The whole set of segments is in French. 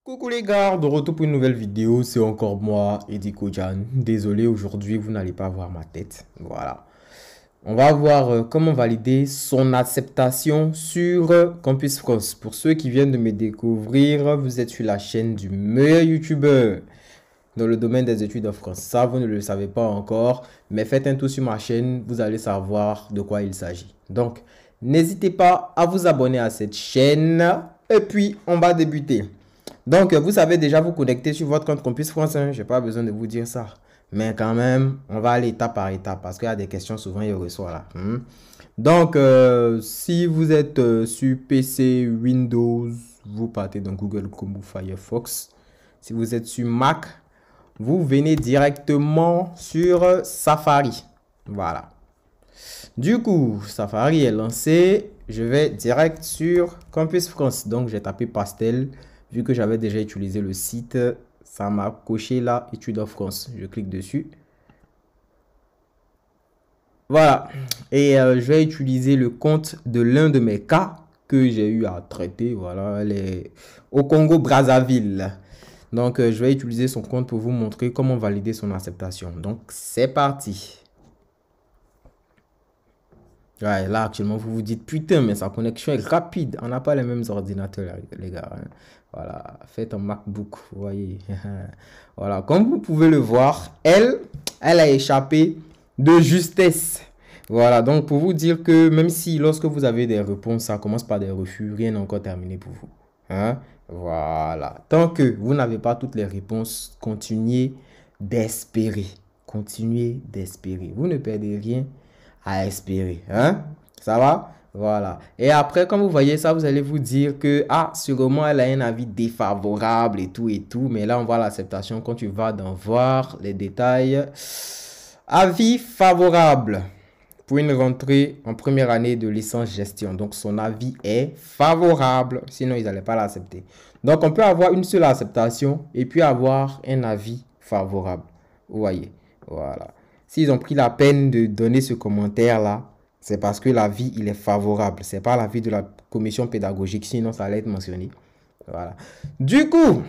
Coucou les gars, de retour pour une nouvelle vidéo, c'est encore moi, Eddie Kojan. Désolé, aujourd'hui vous n'allez pas voir ma tête. Voilà. On va voir comment valider son acceptation sur Campus France. Pour ceux qui viennent de me découvrir, vous êtes sur la chaîne du meilleur YouTuber dans le domaine des études en France. Ça, vous ne le savez pas encore, mais faites un tour sur ma chaîne, vous allez savoir de quoi il s'agit. Donc, n'hésitez pas à vous abonner à cette chaîne et puis on va débuter. Donc, vous savez déjà vous connecter sur votre compte Campus France. Hein? Je n'ai pas besoin de vous dire ça. Mais quand même, on va aller étape par étape parce qu'il y a des questions souvent, il reçoit là. Donc, si vous êtes sur PC, Windows, vous partez dans Google Chrome ou Firefox. Si vous êtes sur Mac, vous venez directement sur Safari. Voilà. Du coup, Safari est lancé. Je vais direct sur Campus France. Donc, j'ai tapé Pastel. Vu que j'avais déjà utilisé le site, ça m'a coché là, Études en France. Je clique dessus. Voilà. Et je vais utiliser le compte de l'un de mes cas que j'ai eu à traiter. Voilà, au Congo-Brazzaville. Donc, je vais utiliser son compte pour vous montrer comment valider son acceptation. Donc, c'est parti. Ouais, là, actuellement, vous vous dites, putain, mais sa connexion est rapide. On n'a pas les mêmes ordinateurs, les gars. Hein. Voilà, faites un MacBook, vous voyez. Voilà, comme vous pouvez le voir, elle a échappé de justesse. Voilà, donc pour vous dire que même si lorsque vous avez des réponses, ça commence par des refus, rien n'est encore terminé pour vous. Hein? Voilà, tant que vous n'avez pas toutes les réponses, continuez d'espérer. Continuez d'espérer. Vous ne perdez rien à espérer. Hein? Ça va? Voilà. Et après, quand vous voyez ça, vous allez vous dire que, ah, sûrement, elle a un avis défavorable et tout et tout. Mais là, on voit l'acceptation quand tu vas dans voir les détails. Avis favorable pour une rentrée en première année de licence gestion. Donc, son avis est favorable. Sinon, ils n'allaient pas l'accepter. Donc, on peut avoir une seule acceptation et puis avoir un avis favorable. Vous voyez? Voilà. S'ils ont pris la peine de donner ce commentaire-là, c'est parce que l'avis, il est favorable. Ce n'est pas l'avis de la commission pédagogique, sinon ça allait être mentionné. Voilà. Du coup,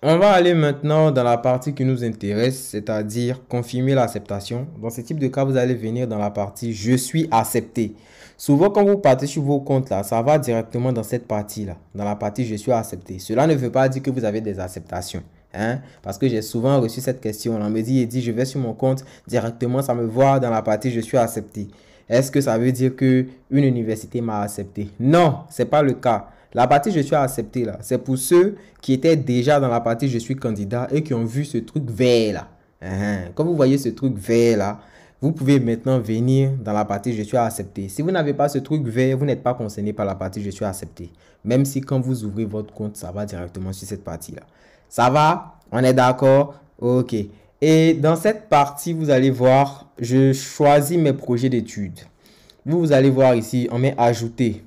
on va aller maintenant dans la partie qui nous intéresse, c'est-à-dire confirmer l'acceptation. Dans ce type de cas, vous allez venir dans la partie « Je suis accepté ». Souvent, quand vous partez sur vos comptes, là, ça va directement dans cette partie-là, dans la partie « Je suis accepté ». Cela ne veut pas dire que vous avez des acceptations. Hein? Parce que j'ai souvent reçu cette question. On me dit, je vais sur mon compte directement, ça me voit dans la partie je suis accepté. Est-ce que ça veut dire que une université m'a accepté? Non, c'est pas le cas. La partie je suis accepté là, c'est pour ceux qui étaient déjà dans la partie je suis candidat et qui ont vu ce truc vert là. Quand vous voyez ce truc vert là, vous pouvez maintenant venir dans la partie je suis accepté. Si vous n'avez pas ce truc vert, vous n'êtes pas concerné par la partie je suis accepté. Même si quand vous ouvrez votre compte, ça va directement sur cette partie là. Ça va? On est d'accord? Ok. Et dans cette partie, vous allez voir, je choisis mes projets d'études. Vous allez voir ici, on met ajouter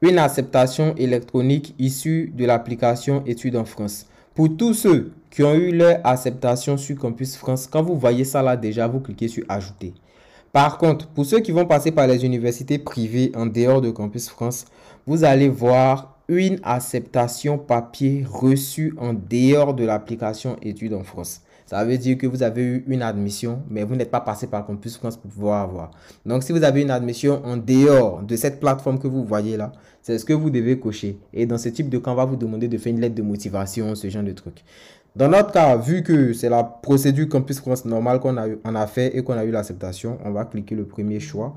une acceptation électronique issue de l'application Études en France. Pour tous ceux qui ont eu leur acceptation sur Campus France, quand vous voyez ça là déjà, vous cliquez sur ajouter. Par contre, pour ceux qui vont passer par les universités privées en dehors de Campus France, vous allez voir une acceptation papier reçue en dehors de l'application Études en France. Ça veut dire que vous avez eu une admission, mais vous n'êtes pas passé par Campus France pour pouvoir avoir. Donc, si vous avez une admission en dehors de cette plateforme que vous voyez là, c'est ce que vous devez cocher. Et dans ce type de cas, on va vous demander de faire une lettre de motivation, ce genre de truc. Dans notre cas, vu que c'est la procédure Campus France normale qu'on a fait et qu'on a eu l'acceptation, on va cliquer le premier choix.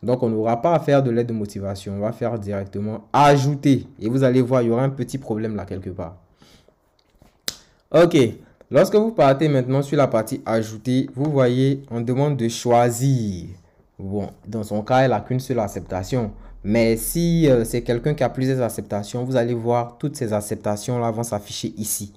Donc, on n'aura pas à faire de lettre de motivation. On va faire directement ajouter. Et vous allez voir, il y aura un petit problème là quelque part. Ok. Lorsque vous partez maintenant sur la partie ajouter, vous voyez, on demande de choisir. Bon, dans son cas, elle n'a qu'une seule acceptation. Mais si c'est quelqu'un qui a plusieurs acceptations, vous allez voir toutes ces acceptations-là vont s'afficher ici.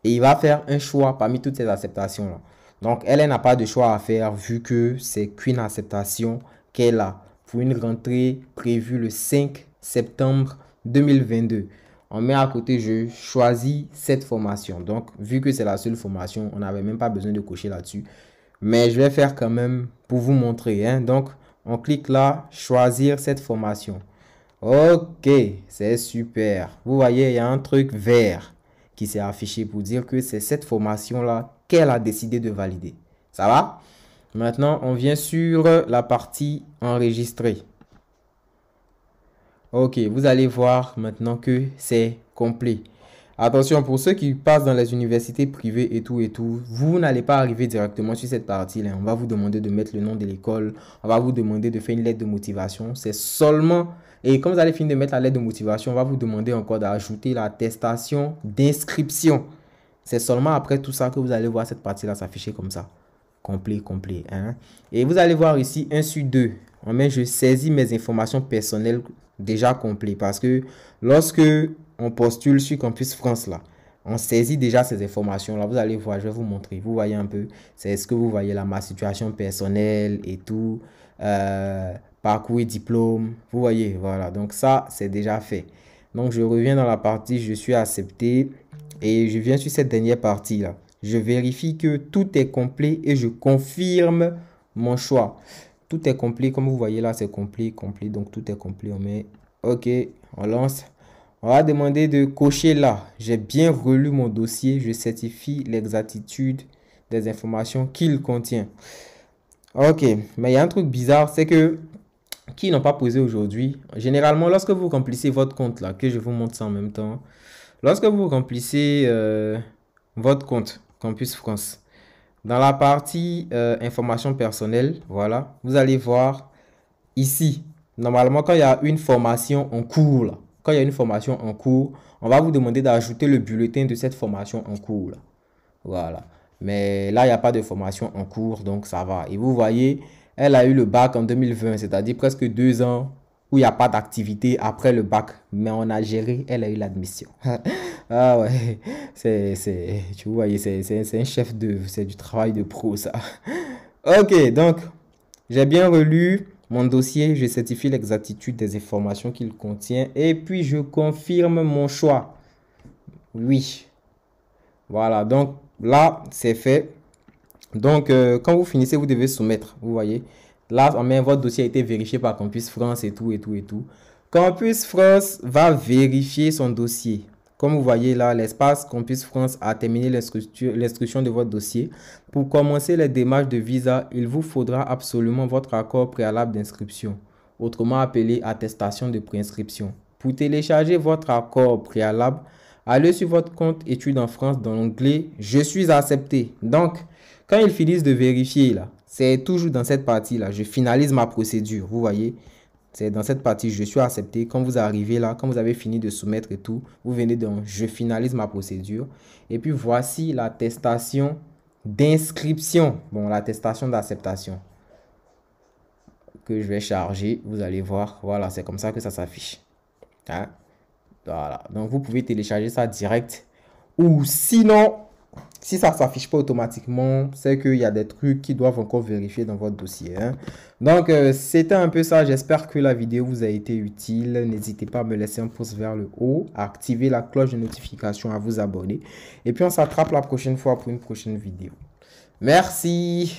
Et il va faire un choix parmi toutes ces acceptations-là. Donc, elle n'a pas de choix à faire vu que c'est qu'une acceptation qu'elle a pour une rentrée prévue le 5 septembre 2022. On met à côté, je choisis cette formation. Donc, vu que c'est la seule formation, on n'avait même pas besoin de cocher là-dessus. Mais je vais faire quand même pour vous montrer. Hein. Donc, on clique là, choisir cette formation. Ok, c'est super. Vous voyez, il y a un truc vert qui s'est affiché pour dire que c'est cette formation-là qu'elle a décidé de valider. Ça va? Maintenant, on vient sur la partie enregistrer. Ok, vous allez voir maintenant que c'est complet. Attention, pour ceux qui passent dans les universités privées et tout, vous n'allez pas arriver directement sur cette partie-là. On va vous demander de mettre le nom de l'école. On va vous demander de faire une lettre de motivation. C'est seulement... Et quand vous allez finir de mettre la lettre de motivation, on va vous demander encore d'ajouter l'attestation d'inscription. C'est seulement après tout ça que vous allez voir cette partie-là s'afficher comme ça. Complet. Hein? Et vous allez voir ici 1 sur 2. On met je saisis mes informations personnelles déjà complètes. Parce que lorsque on postule sur Campus France là, on saisit déjà ces informations là. Vous allez voir, je vais vous montrer. Vous voyez un peu, c'est ce que vous voyez là, ma situation personnelle et tout, parcours et diplôme. Vous voyez, voilà. Donc ça, c'est déjà fait. Donc je reviens dans la partie, je suis accepté et je viens sur cette dernière partie là. Je vérifie que tout est complet et je confirme mon choix. Tout est complet, comme vous voyez là, c'est complet. Donc tout est complet. On met OK, on lance. On va demander de cocher là. J'ai bien relu mon dossier. Je certifie l'exactitude des informations qu'il contient. OK, mais il y a un truc bizarre, c'est que qui n'ont pas posé aujourd'hui. Généralement, lorsque vous remplissez votre compte là, que je vous montre ça en même temps. Lorsque vous remplissez votre compte Campus France, dans la partie information personnelle, voilà, vous allez voir ici, normalement quand il y a une formation en cours, là, quand il y a une formation en cours, on va vous demander d'ajouter le bulletin de cette formation en cours. Là. Voilà. Mais là, il n'y a pas de formation en cours, donc ça va. Et vous voyez, elle a eu le bac en 2020, c'est-à-dire presque 2 ans où il n'y a pas d'activité après le bac. Mais on a géré, elle a eu l'admission. Ah ouais, tu vois, c'est un chef d'œuvre, c'est du travail de pro ça. Ok, donc, j'ai bien relu mon dossier, je certifie l'exactitude des informations qu'il contient et puis je confirme mon choix. Oui. Voilà, donc là, c'est fait. Donc, quand vous finissez, vous devez soumettre, vous voyez. Là, votre dossier a été vérifié par Campus France et tout. Campus France va vérifier son dossier. Comme vous voyez là, l'espace Campus France a terminé l'instruction de votre dossier. Pour commencer les démarches de visa, il vous faudra absolument votre accord préalable d'inscription, autrement appelé attestation de préinscription. Pour télécharger votre accord préalable, allez sur votre compte études en France dans l'onglet « Je suis accepté ». Donc, quand ils finissent de vérifier là, c'est toujours dans cette partie là, je finalise ma procédure, vous voyez. C'est dans cette partie, je suis accepté. Quand vous arrivez là, quand vous avez fini de soumettre et tout, vous venez dans je finalise ma procédure. Et puis voici l'attestation d'inscription. Bon, l'attestation d'acceptation que je vais charger. Vous allez voir, voilà, c'est comme ça que ça s'affiche. Hein? Voilà, donc vous pouvez télécharger ça direct. Ou sinon, si ça ne s'affiche pas automatiquement, c'est qu'il y a des trucs qui doivent encore vérifier dans votre dossier. Hein. Donc, c'était un peu ça. J'espère que la vidéo vous a été utile. N'hésitez pas à me laisser un pouce vers le haut, à activer la cloche de notification, à vous abonner. Et puis, on s'attrape la prochaine fois pour une prochaine vidéo. Merci.